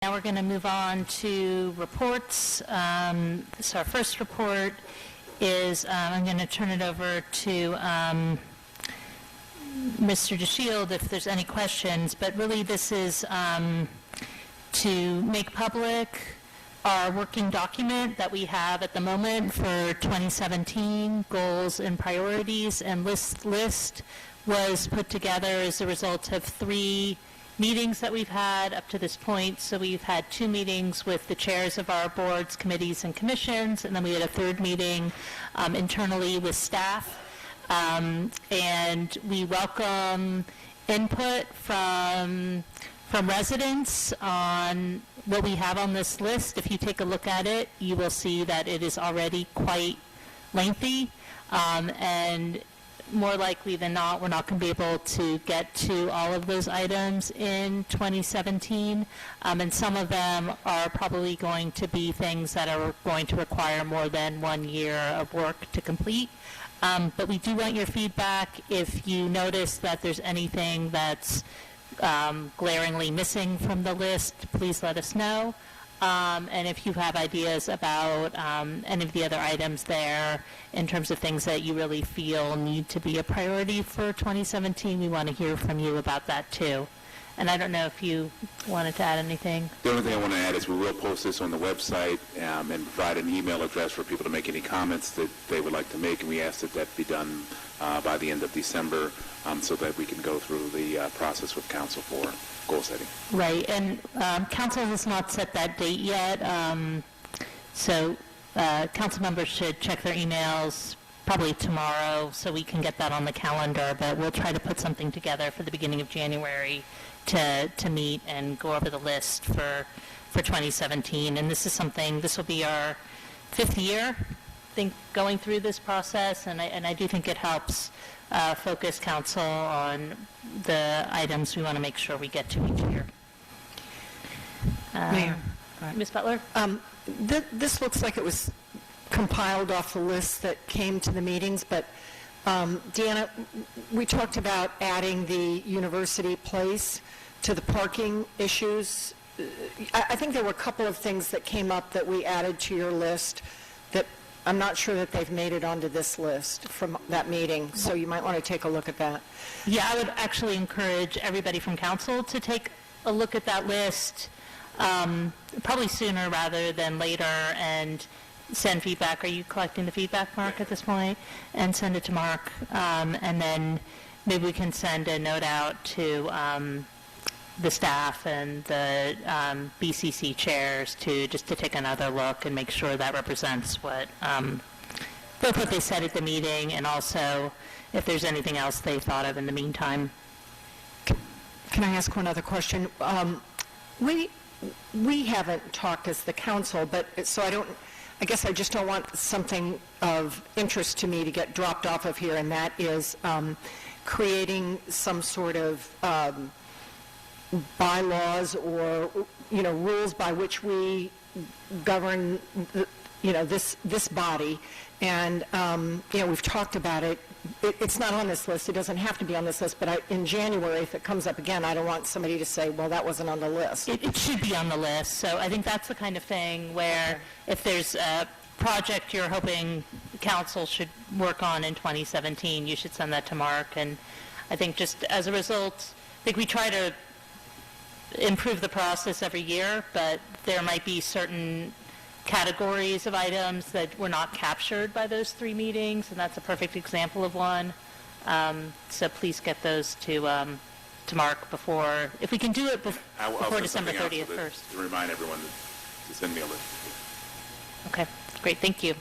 Now we're going to move on to reports. So our first report is, I'm going to turn it over to Mr. DeShield if there's any questions, but really this is to make public our working document that we have at the moment for 2017, goals and priorities, and list was put together as a result of 3 meetings that we've had up to this point. So we've had 2 meetings with the chairs of our boards, committees, and commissions, and then we had a 3rd meeting internally with staff. And we welcome input from residents on what we have on this list. If you take a look at it, you will see that it is already quite lengthy, and more likely than not, we're not going to be able to get to all of those items in 2017, and some of them are probably going to be things that are going to require more than 1 year of work to complete. But we do want your feedback. If you notice that there's anything that's glaringly missing from the list, please let us know. And if you have ideas about any of the other items there in terms of things that you really feel need to be a priority for 2017, we want to hear from you about that too. And I don't know if you wanted to add anything. The only thing I want to add is we will post this on the website and provide an email address for people to make any comments that they would like to make, and we ask that that be done by the end of December so that we can go through the process with council for goal setting. Right, and council has not set that date yet, so council members should check their emails probably tomorrow so we can get that on the calendar, but we'll try to put something together for the beginning of January to meet and go over the list for 2017. And this is something, this will be our 5th year, I think, going through this process, and I do think it helps focus council on the items we want to make sure we get to each year. Mayor. Ms. Butler? This looks like it was compiled off the list that came to the meetings, but Deanna, we talked about adding the University Place to the parking issues. I think there were a couple of things that came up that we added to your list that I'm not sure that they've made it onto this list from that meeting, so you might want to take a look at that. Yeah, I would actually encourage everybody from council to take a look at that list probably sooner rather than later and send feedback. Are you collecting the feedback, Mark, at this point? And send it to Mark, and then maybe we can send a note out to the staff and the BCC chairs to take another look and make sure that represents what both what they said at the meeting and also if there's anything else they thought of in the meantime. Can I ask one other question? We haven't talked as the council, but so I guess I just don't want something of interest to me to get dropped off of here, and that is creating some sort of bylaws or, rules by which we govern, this body. And, we've talked about it. It's not on this list. It doesn't have to be on this list, but in January, if it comes up again, I don't want somebody to say, well, that wasn't on the list. It should be on the list. So I think that's the kind of thing where if there's a project you're hoping council should work on in 2017, you should send that to Mark. And I think just as a result, I think we try to improve the process every year, but there might be certain categories of items that were not captured by those 3 meetings, and that's a perfect example of one. So please get those to Mark before, if we can do it before December 30th first. To remind everyone to send me a list. Okay, great, thank you.